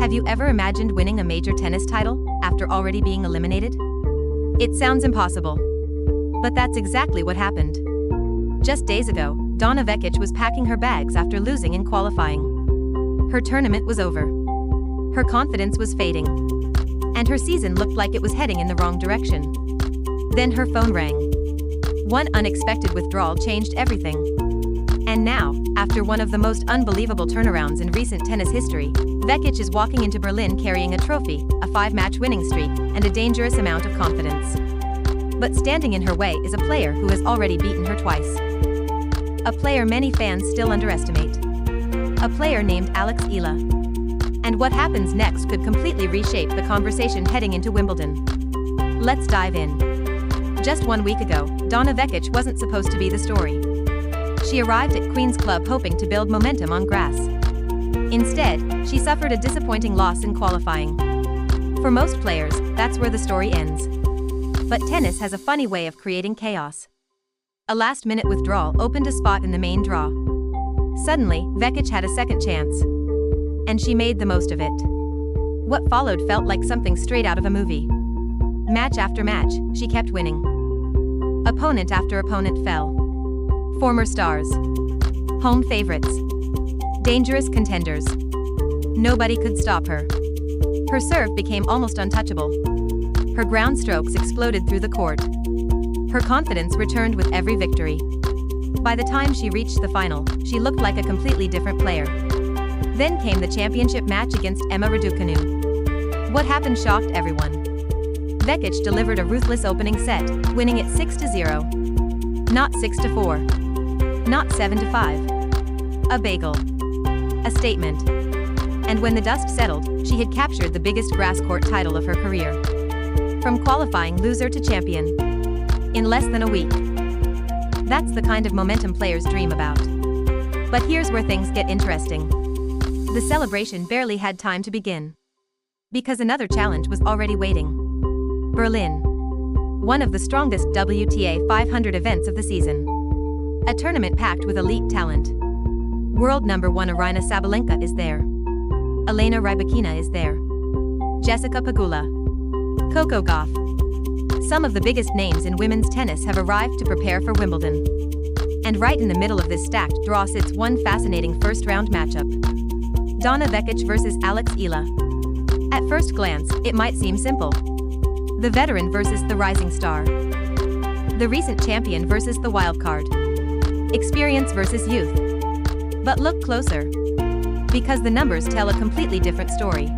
Have you ever imagined winning a major tennis title after already being eliminated? It sounds impossible. But that's exactly what happened. Just days ago, Donna Vekic was packing her bags after losing in qualifying. Her tournament was over. Her confidence was fading. And her season looked like it was heading in the wrong direction. Then her phone rang. One unexpected withdrawal changed everything. And now, after one of the most unbelievable turnarounds in recent tennis history, Vekic is walking into Berlin carrying a trophy, a 5-match winning streak, and a dangerous amount of confidence. But standing in her way is a player who has already beaten her twice. A player many fans still underestimate. A player named Alex Eala. And what happens next could completely reshape the conversation heading into Wimbledon. Let's dive in. Just 1 week ago, Donna Vekic wasn't supposed to be the story. She arrived at Queen's Club hoping to build momentum on grass. Instead, she suffered a disappointing loss in qualifying. For most players, that's where the story ends. But tennis has a funny way of creating chaos. A last-minute withdrawal opened a spot in the main draw. Suddenly, Vekic had a second chance. And she made the most of it. What followed felt like something straight out of a movie. Match after match, she kept winning. Opponent after opponent fell. Former stars. Home favorites. Dangerous contenders. Nobody could stop her. Her serve became almost untouchable. Her ground strokes exploded through the court. Her confidence returned with every victory. By the time she reached the final, she looked like a completely different player. Then came the championship match against Emma Raducanu. What happened shocked everyone. Vekic delivered a ruthless opening set, winning it 6-0. Not 6-4. Not 7-5. A bagel. A statement. And when the dust settled, she had captured the biggest grass court title of her career. From qualifying loser to champion. In less than a week. That's the kind of momentum players dream about. But here's where things get interesting. The celebration barely had time to begin. Because another challenge was already waiting. Berlin. One of the strongest WTA 500 events of the season. A tournament packed with elite talent. World number 1 Aryna Sabalenka is there. Elena Rybakina is there. Jessica Pegula. Coco Gauff. Some of the biggest names in women's tennis have arrived to prepare for Wimbledon. And right in the middle of this stacked draw sits one fascinating first-round matchup. Donna Vekic versus Alex Eala. At first glance, it might seem simple. The veteran versus the rising star. The recent champion versus the wildcard. Experience versus youth. But look closer. Because the numbers tell a completely different story.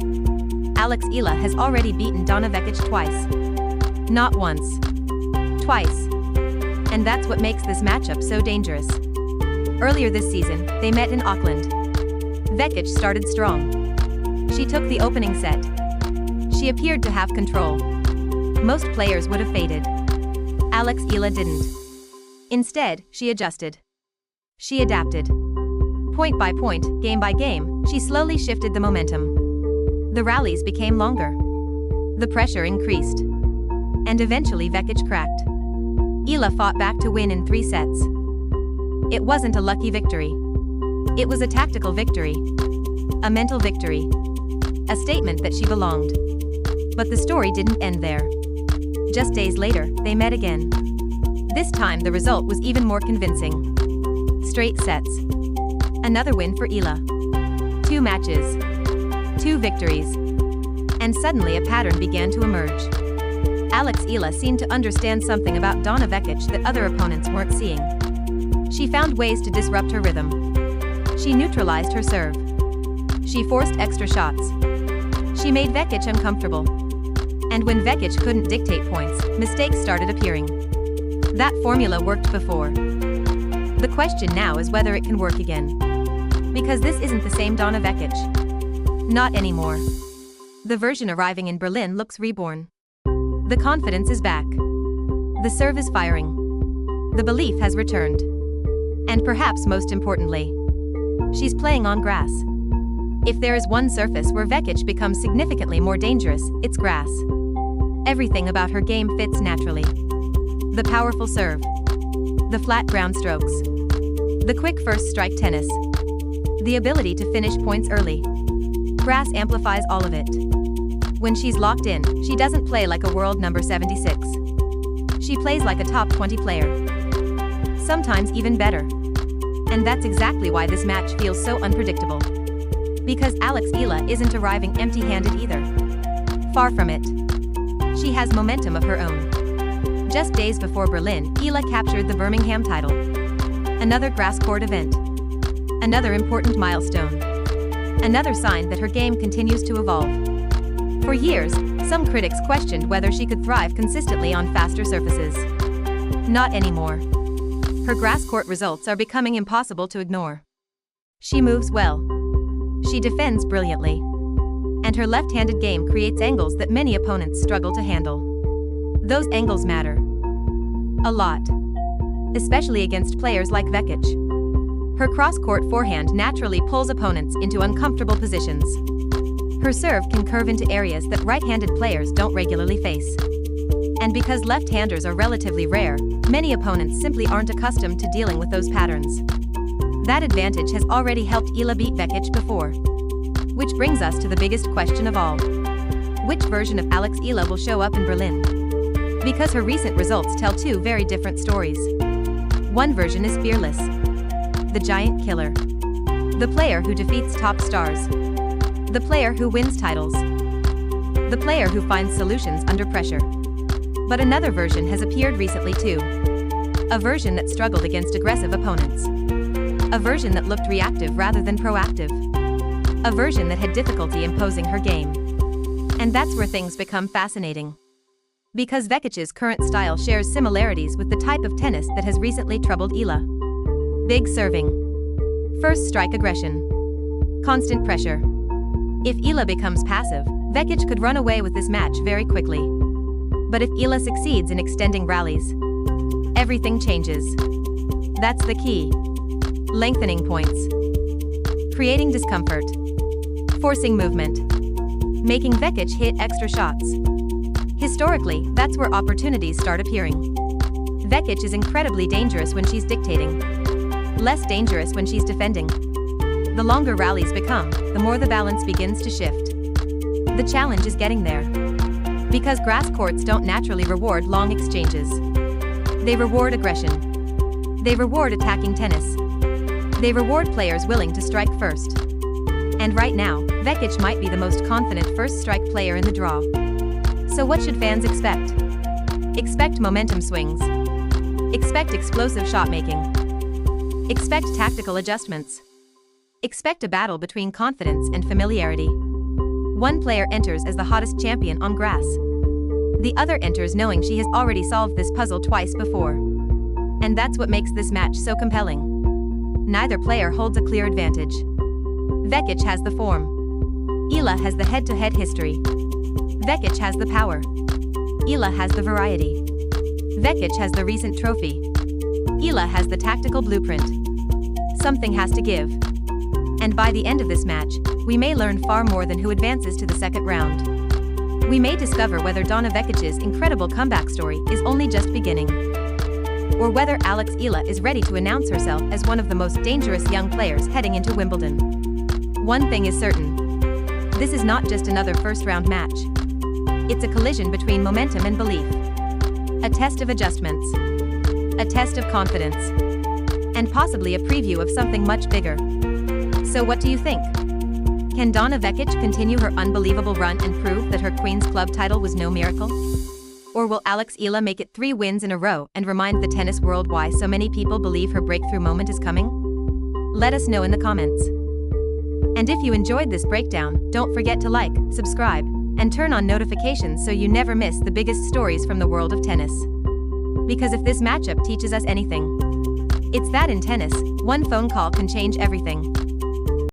Alex Eala has already beaten Donna Vekic twice. Not once. Twice. And that's what makes this matchup so dangerous. Earlier this season, they met in Auckland. Vekic started strong. She took the opening set. She appeared to have control. Most players would have faded. Alex Eala didn't. Instead, she adjusted. She adapted. Point by point, game by game, she slowly shifted the momentum. The rallies became longer. The pressure increased. And eventually Vekic cracked. Eala fought back to win in 3 sets. It wasn't a lucky victory. It was a tactical victory. A mental victory. A statement that she belonged. But the story didn't end there. Just days later, they met again. This time the result was even more convincing. Straight sets. Another win for Eala. 2 matches. 2 victories. And suddenly a pattern began to emerge. Alex Eala seemed to understand something about Donna Vekic that other opponents weren't seeing. She found ways to disrupt her rhythm. She neutralized her serve. She forced extra shots. She made Vekic uncomfortable. And when Vekic couldn't dictate points, mistakes started appearing. That formula worked before. The question now is whether it can work again. Because this isn't the same Donna Vekic. Not anymore. The version arriving in Berlin looks reborn. The confidence is back. The serve is firing. The belief has returned. And perhaps most importantly, she's playing on grass. If there is one surface where Vekic becomes significantly more dangerous, it's grass. Everything about her game fits naturally. The powerful serve. The flat ground strokes. The quick first strike tennis. The ability to finish points early. grass amplifies all of it. When she's locked in, she doesn't play like a world number 76. She plays like a top 20 player. Sometimes even better. And that's exactly why this match feels so unpredictable. Because Alex Eala isn't arriving empty-handed either. Far from it. She has momentum of her own. Just days before Berlin, Eala captured the Birmingham title. Another grass court event. Another important milestone. Another sign that her game continues to evolve. For years, some critics questioned whether she could thrive consistently on faster surfaces. Not anymore. Her grass court results are becoming impossible to ignore. She moves well. She defends brilliantly. And her left-handed game creates angles that many opponents struggle to handle. Those angles matter. A lot. Especially against players like Vekic. Her cross-court forehand naturally pulls opponents into uncomfortable positions. Her serve can curve into areas that right-handed players don't regularly face. And because left-handers are relatively rare, many opponents simply aren't accustomed to dealing with those patterns. That advantage has already helped Eala beat Vekic before. Which brings us to the biggest question of all. Which version of Alex Eala will show up in Berlin? Because her recent results tell two very different stories. One version is fearless. The giant killer. The player who defeats top stars. The player who wins titles. The player who finds solutions under pressure. But another version has appeared recently too. A version that struggled against aggressive opponents. A version that looked reactive rather than proactive. A version that had difficulty imposing her game. And that's where things become fascinating. Because Vekic's current style shares similarities with the type of tennis that has recently troubled Eala. Big serving. First strike aggression. Constant pressure. If Eala becomes passive, Vekic could run away with this match very quickly. But if Eala succeeds in extending rallies, everything changes. That's the key. Lengthening points. Creating discomfort. Forcing movement. Making Vekic hit extra shots. Historically, that's where opportunities start appearing. Vekic is incredibly dangerous when she's dictating. Less dangerous when she's defending. The longer rallies become, the more the balance begins to shift. The challenge is getting there. Because grass courts don't naturally reward long exchanges. They reward aggression. They reward attacking tennis. They reward players willing to strike first. And right now, Vekic might be the most confident first strike player in the draw. So what should fans expect? Expect momentum swings. Expect explosive shot making. Expect tactical adjustments. Expect a battle between confidence and familiarity. One player enters as the hottest champion on grass. The other enters knowing she has already solved this puzzle twice before. And that's what makes this match so compelling. Neither player holds a clear advantage. Vekic has the form. Eala has the head-to-head history. Vekic has the power. Eala has the variety. Vekic has the recent trophy. Eala has the tactical blueprint. Something has to give. And by the end of this match, we may learn far more than who advances to the second round. We may discover whether Donna Vekic's incredible comeback story is only just beginning. Or whether Alex Eala is ready to announce herself as one of the most dangerous young players heading into Wimbledon. One thing is certain. This is not just another first-round match. It's a collision between momentum and belief. A test of adjustments. A test of confidence. And possibly a preview of something much bigger. So what do you think? Can Donna Vekic continue her unbelievable run and prove that her Queen's Club title was no miracle? Or will Alex Eala make it 3 wins in a row and remind the tennis world why so many people believe her breakthrough moment is coming? Let us know in the comments. And if you enjoyed this breakdown, don't forget to like, subscribe, and turn on notifications so you never miss the biggest stories from the world of tennis. Because if this matchup teaches us anything, it's that in tennis, one phone call can change everything.